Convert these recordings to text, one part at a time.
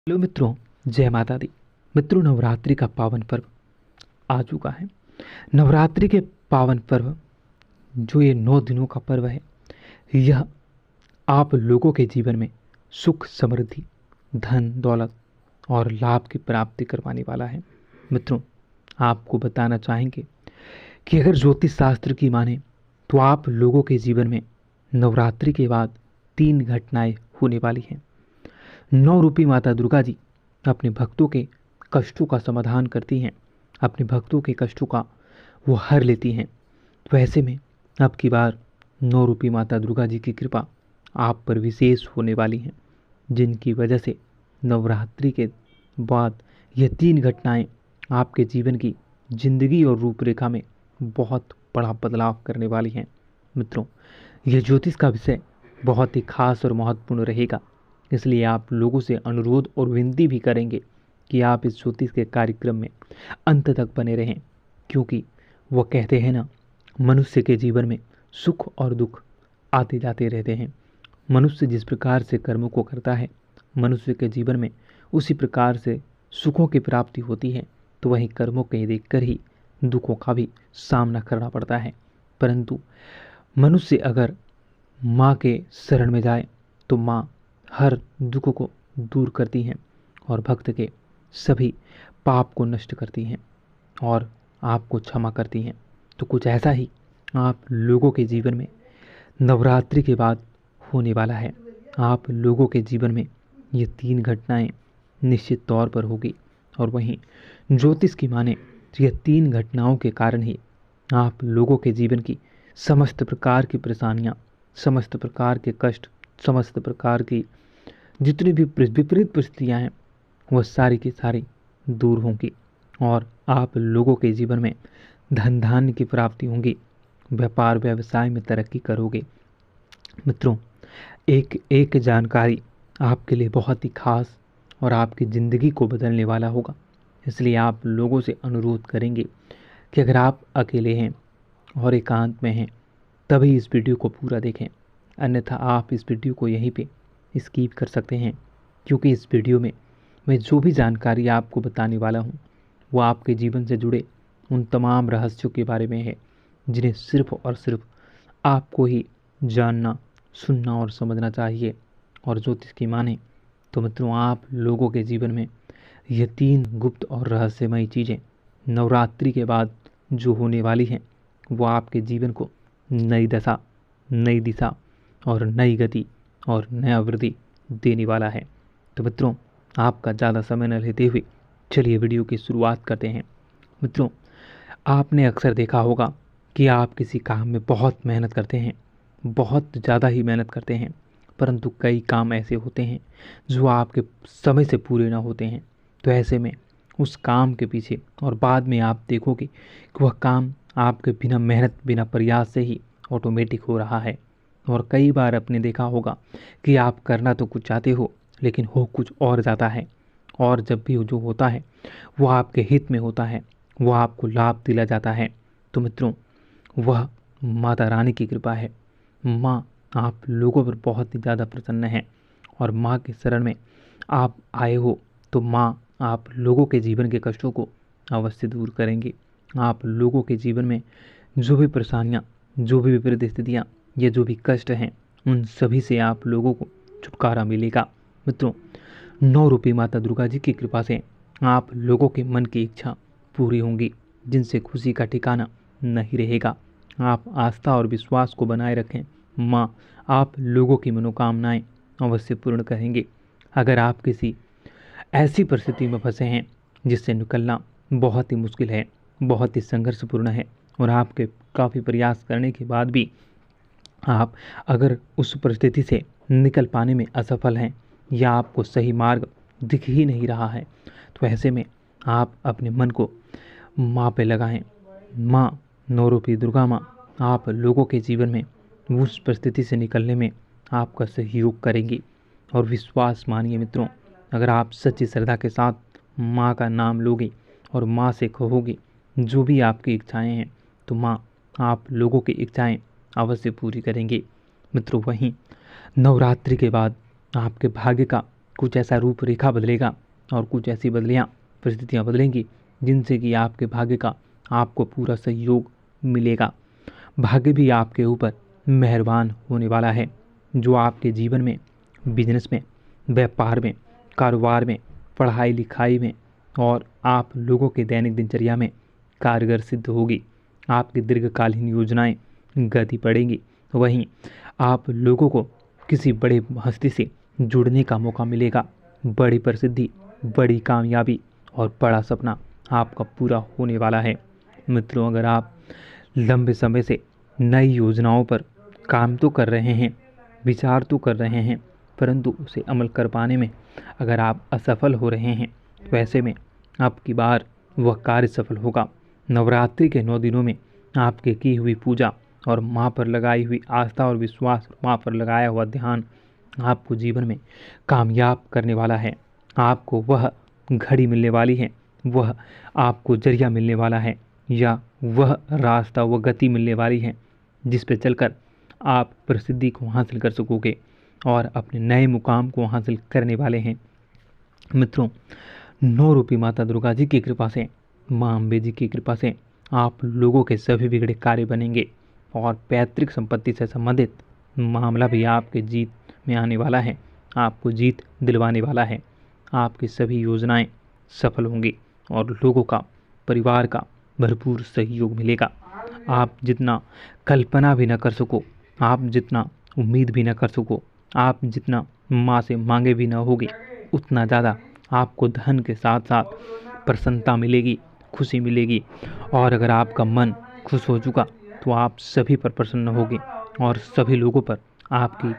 Hello मित्रों, जय माता दी। मित्रों, नवरात्रि का पावन पर्व आ चुका है। नवरात्रि के पावन पर्व जो ये 9 दिनों का पर्व है, यह आप लोगों के जीवन में सुख, समृद्धि, धन, दौलत और लाभ की प्राप्ति करवाने वाला है। मित्रों, आपको बताना चाहेंगे कि अगर ज्योतिष शास्त्र की माने तो आप लोगों के जीवन में नवरात्रि के बाद 3 घटनाएं होने वाली हैं। 9 रूपी माता दुर्गा जी अपने भक्तों के कष्टों का समाधान करती हैं, अपने भक्तों के कष्टों का वो हर लेती हैं। तो ऐसे में अब की बार 9 रूपी माता दुर्गा जी की कृपा आप पर विशेष होने वाली हैं, जिनकी वजह से नवरात्रि के बाद ये 3 घटनाएं आपके जीवन की जिंदगी और रूपरेखा में बहुत बड़ा बदलाव करने वाली हैं। मित्रों, यह ज्योतिष का विषय बहुत ही खास और महत्वपूर्ण रहेगा, इसलिए आप लोगों से अनुरोध और विनती भी करेंगे कि आप इस ज्योतिष के कार्यक्रम में अंत तक बने रहें, क्योंकि वो कहते हैं ना, मनुष्य के जीवन में सुख और दुख आते जाते रहते हैं। मनुष्य जिस प्रकार से कर्मों को करता है, मनुष्य के जीवन में उसी प्रकार से सुखों की प्राप्ति होती है। तो वहीं कर्मों के देखकर ही दुखों का भी सामना करना पड़ता है। परंतु मनुष्य अगर माँ के शरण में जाए तो माँ हर दुख को दूर करती हैं और भक्त के सभी पाप को नष्ट करती हैं और आपको क्षमा करती हैं। तो कुछ ऐसा ही आप लोगों के जीवन में नवरात्रि के बाद होने वाला है। आप लोगों के जीवन में ये 3 घटनाएं निश्चित तौर पर होगी और वहीं ज्योतिष की माने तो ये 3 घटनाओं के कारण ही आप लोगों के जीवन की समस्त प्रकार की परेशानियाँ, समस्त प्रकार के कष्ट, समस्त प्रकार की जितनी भी विपरीत परिस्थितियाँ हैं, वह सारी की सारी दूर होंगी और आप लोगों के जीवन में धन धान्य की प्राप्ति होंगी, व्यापार व्यवसाय में तरक्की करोगे। मित्रों, एक एक जानकारी आपके लिए बहुत ही खास और आपकी ज़िंदगी को बदलने वाला होगा। इसलिए आप लोगों से अनुरोध करेंगे कि अगर आप अकेले हैं और एकांत में हैं तभी इस वीडियो को पूरा देखें, अन्यथा आप इस वीडियो को यहीं पे स्किप कर सकते हैं, क्योंकि इस वीडियो में मैं जो भी जानकारी आपको बताने वाला हूँ वो आपके जीवन से जुड़े उन तमाम रहस्यों के बारे में है, जिन्हें सिर्फ और सिर्फ आपको ही जानना, सुनना और समझना चाहिए। और ज्योतिष की माने तो मित्रों, आप लोगों के जीवन में ये 3 गुप्त और रहस्यमयी चीज़ें नवरात्रि के बाद जो होने वाली हैं, वो आपके जीवन को नई दशा, नई दिशा और नई गति और नया वृद्धि देने वाला है। तो मित्रों, आपका ज़्यादा समय न लेते हुए चलिए वीडियो की शुरुआत करते हैं। मित्रों, आपने अक्सर देखा होगा कि आप किसी काम में बहुत मेहनत करते हैं, बहुत ज़्यादा ही मेहनत करते हैं, परंतु कई काम ऐसे होते हैं जो आपके समय से पूरे ना होते हैं। तो ऐसे में उस काम के पीछे और बाद में आप देखोगे कि वह काम आपके बिना मेहनत, बिना प्रयास से ही ऑटोमेटिक हो रहा है। और कई बार आपने देखा होगा कि आप करना तो कुछ चाहते हो लेकिन हो कुछ और जाता है, और जब भी जो होता है वो आपके हित में होता है, वो आपको लाभ दिला जाता है। तो मित्रों, वह माता रानी की कृपा है। माँ आप लोगों पर बहुत ही ज़्यादा प्रसन्न है और माँ के शरण में आप आए हो तो माँ आप लोगों के जीवन के कष्टों को अवश्य दूर करेंगी। आप लोगों के जीवन में जो भी परेशानियाँ, जो भी विपरीत स्थितियाँ, ये जो भी कष्ट हैं, उन सभी से आप लोगों को छुटकारा मिलेगा। मित्रों, 9 रूपी माता दुर्गा जी की कृपा से आप लोगों के मन की इच्छा पूरी होंगी, जिनसे खुशी का ठिकाना नहीं रहेगा। आप आस्था और विश्वास को बनाए रखें, माँ आप लोगों की मनोकामनाएं अवश्य पूर्ण करेंगे। अगर आप किसी ऐसी परिस्थिति में फंसे हैं जिससे निकलना बहुत ही मुश्किल है, बहुत ही संघर्षपूर्ण है, और आपके काफ़ी प्रयास करने के बाद भी आप अगर उस परिस्थिति से निकल पाने में असफल हैं या आपको सही मार्ग दिख ही नहीं रहा है, तो ऐसे में आप अपने मन को माँ पे लगाएं। माँ 9 रूपी दुर्गा माँ आप लोगों के जीवन में उस परिस्थिति से निकलने में आपका सहयोग करेंगी। और विश्वास मानिए मित्रों, अगर आप सच्ची श्रद्धा के साथ माँ का नाम लोगे और माँ से कहोगे जो भी आपकी इच्छाएं हैं, तो माँ आप लोगों की इच्छाएं अवश्य पूरी करेंगी। मित्रों, वहीं नवरात्रि के बाद आपके भाग्य का कुछ ऐसा रूपरेखा बदलेगा और कुछ ऐसी परिस्थितियाँ बदलेंगी जिनसे कि आपके भाग्य का आपको पूरा सहयोग मिलेगा। भाग्य भी आपके ऊपर मेहरबान होने वाला है, जो आपके जीवन में, बिजनेस में, व्यापार में, कारोबार में, पढ़ाई लिखाई में और आप लोगों के दैनिक दिनचर्या में कारगर सिद्ध होगी। आपकी दीर्घकालीन योजनाएं गति पड़ेंगी। वहीं आप लोगों को किसी बड़े हस्ती से जुड़ने का मौका मिलेगा। बड़ी प्रसिद्धि, बड़ी कामयाबी और बड़ा सपना आपका पूरा होने वाला है। मित्रों, अगर आप लंबे समय से नई योजनाओं पर काम तो कर रहे हैं, विचार तो कर रहे हैं, परंतु उसे अमल कर पाने में अगर आप असफल हो रहे हैं, तो ऐसे में अब की बार वह कार्य सफल होगा। नवरात्रि के 9 दिनों में आपके की हुई पूजा और माँ पर लगाई हुई आस्था और विश्वास, माँ पर लगाया हुआ ध्यान आपको जीवन में कामयाब करने वाला है। आपको वह घड़ी मिलने वाली है, वह आपको जरिया मिलने वाला है, या वह रास्ता, वह गति मिलने वाली है जिस पे चलकर आप प्रसिद्धि को हासिल कर सकोगे और अपने नए मुकाम को हासिल करने वाले हैं। मित्रों, 9 रूपी माता दुर्गा जी की कृपा से, माँ अम्बे जी की कृपा से आप लोगों के सभी बिगड़े कार्य बनेंगे और पैतृक संपत्ति से संबंधित मामला भी आपके जीत में आने वाला है, आपको जीत दिलवाने वाला है। आपकी सभी योजनाएं सफल होंगी और लोगों का, परिवार का भरपूर सहयोग मिलेगा। आप जितना कल्पना भी न कर सको, आप जितना उम्मीद भी न कर सको, आप जितना माँ से मांगे भी न होगे, उतना ज़्यादा आपको धन के साथ साथ प्रसन्नता मिलेगी, खुशी मिलेगी। और अगर आपका मन खुश हो चुका तो आप सभी पर प्रसन्न होगे और सभी लोगों पर आपकी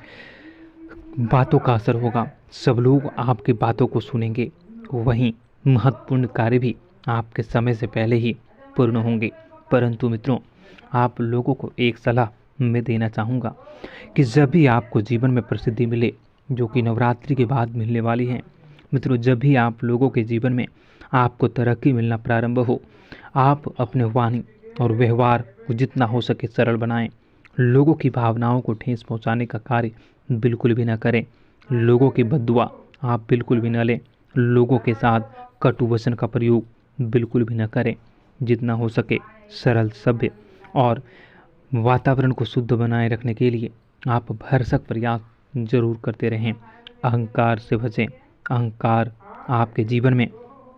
बातों का असर होगा, सब लोग आपकी बातों को सुनेंगे। वहीं महत्वपूर्ण कार्य भी आपके समय से पहले ही पूर्ण होंगे। परंतु मित्रों, आप लोगों को एक सलाह मैं देना चाहूँगा कि जब भी आपको जीवन में प्रसिद्धि मिले, जो कि नवरात्रि के बाद मिलने वाली है, मित्रों, जब भी आप लोगों के जीवन में आपको तरक्की मिलना प्रारंभ हो, आप अपने वाणी और व्यवहार को जितना हो सके सरल बनाएं। लोगों की भावनाओं को ठेस पहुंचाने का कार्य बिल्कुल भी न करें। लोगों की बद्दुआ आप बिल्कुल भी न लें। लोगों के साथ कटु वचन का प्रयोग बिल्कुल भी न करें। जितना हो सके सरल, सभ्य और वातावरण को शुद्ध बनाए रखने के लिए आप भरसक प्रयास जरूर करते रहें। अहंकार से बचें। अहंकार आपके जीवन में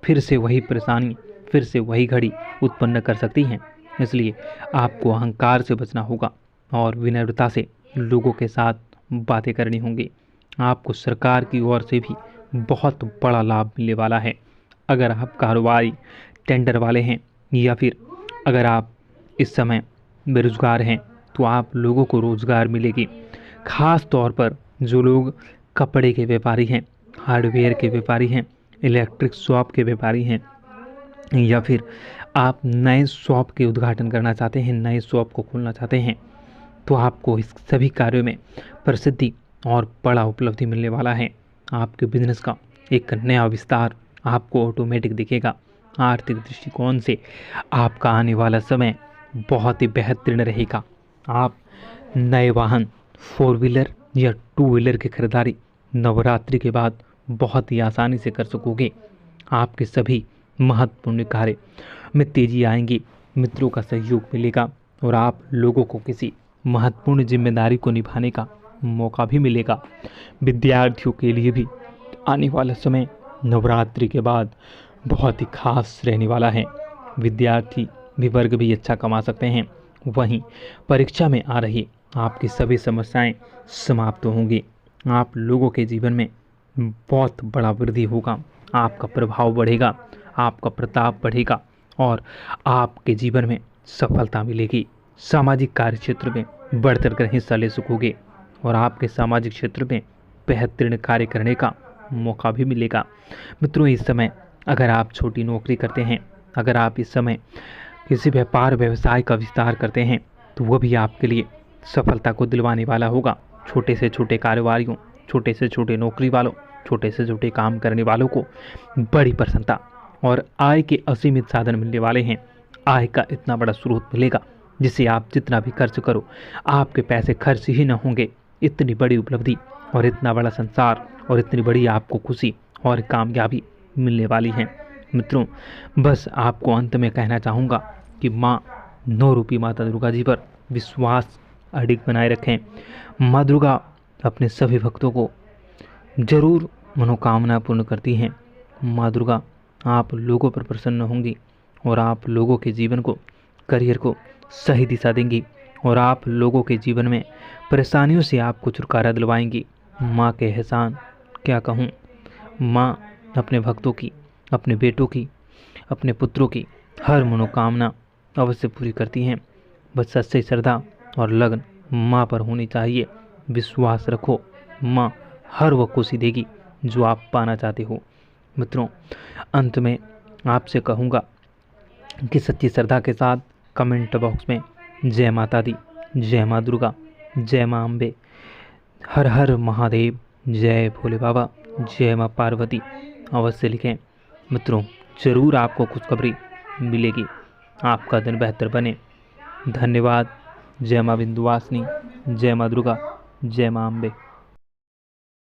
फिर से वही परेशानी, फिर से वही घड़ी उत्पन्न कर सकती हैं। इसलिए आपको अहंकार से बचना होगा और विनम्रता से लोगों के साथ बातें करनी होंगी। आपको सरकार की ओर से भी बहुत बड़ा लाभ मिलने वाला है। अगर आप कारोबारी, टेंडर वाले हैं, या फिर अगर आप इस समय बेरोजगार हैं, तो आप लोगों को रोजगार मिलेगी। खास तौर पर जो लोग कपड़े के व्यापारी हैं, हार्डवेयर के व्यापारी हैं, इलेक्ट्रिक शॉप के व्यापारी हैं, या फिर आप नए शॉप के उद्घाटन करना चाहते हैं, नए शॉप को खोलना चाहते हैं, तो आपको इस सभी कार्यों में प्रसिद्धि और बड़ा उपलब्धि मिलने वाला है। आपके बिजनेस का एक नया विस्तार आपको ऑटोमेटिक दिखेगा। आर्थिक दृष्टिकोण से आपका आने वाला समय बहुत ही बेहतरीन रहेगा। आप नए वाहन, 4 व्हीलर या 2 व्हीलर की खरीदारी नवरात्रि के बाद बहुत ही आसानी से कर सकोगे। आपके सभी महत्वपूर्ण कार्य में तेजी आएंगी। मित्रों का सहयोग मिलेगा और आप लोगों को किसी महत्वपूर्ण जिम्मेदारी को निभाने का मौका भी मिलेगा। विद्यार्थियों के लिए भी आने वाला समय नवरात्रि के बाद बहुत ही खास रहने वाला है। विद्यार्थी भी वर्ग भी अच्छा कमा सकते हैं। वहीं परीक्षा में आ रही आपकी सभी समस्याएं समाप्त होंगी। आप लोगों के जीवन में बहुत बड़ा वृद्धि होगा। आपका प्रभाव बढ़ेगा, आपका प्रताप बढ़ेगा और आपके जीवन में सफलता मिलेगी। सामाजिक कार्य क्षेत्र में बढ़ चढ़कर हिस्सा ले सकोगे और आपके सामाजिक क्षेत्र में बेहतरीन कार्य करने का मौका भी मिलेगा। मित्रों, इस समय अगर आप छोटी नौकरी करते हैं, अगर आप इस समय किसी व्यापार व्यवसाय का विस्तार करते हैं, तो वह भी आपके लिए सफलता को दिलवाने वाला होगा। छोटे से छोटे कारोबारियों, छोटे से छोटे नौकरी वालों, छोटे से छोटे काम करने वालों को बड़ी प्रसन्नता और आय के असीमित साधन मिलने वाले हैं। आय का इतना बड़ा स्रोत मिलेगा जिससे आप जितना भी खर्च करो आपके पैसे खर्च ही न होंगे। इतनी बड़ी उपलब्धि और इतना बड़ा संसार और इतनी बड़ी आपको खुशी और कामयाबी मिलने वाली है। मित्रों, बस आपको अंत में कहना चाहूँगा कि माँ 9 रूपी माता दुर्गा जी पर विश्वास अडिग बनाए रखें। माँ दुर्गा अपने सभी भक्तों को जरूर मनोकामना पूर्ण करती हैं। माँ दुर्गा आप लोगों पर प्रसन्न होंगी और आप लोगों के जीवन को, करियर को सही दिशा देंगी और आप लोगों के जीवन में परेशानियों से आपको छुटकारा दिलवाएंगी। माँ के एहसान क्या कहूँ। माँ अपने भक्तों की, अपने बेटों की, अपने पुत्रों की हर मनोकामना अवश्य पूरी करती हैं। बस सच्ची श्रद्धा और लगन माँ पर होनी चाहिए। विश्वास रखो, माँ हर वो खुशी देगी जो आप पाना चाहते हो। मित्रों, अंत में आपसे कहूँगा कि सच्ची श्रद्धा के साथ कमेंट बॉक्स में जय माता दी, जय माँ दुर्गा, जय माँ अम्बे, हर हर महादेव, जय भोले बाबा, जय माँ पार्वती अवश्य लिखें। मित्रों, ज़रूर आपको खुशखबरी मिलेगी। आपका दिन बेहतर बने। धन्यवाद। जय माँ विंध्यवासिनी, जय माँ दुर्गा, जय माँ अम्बे।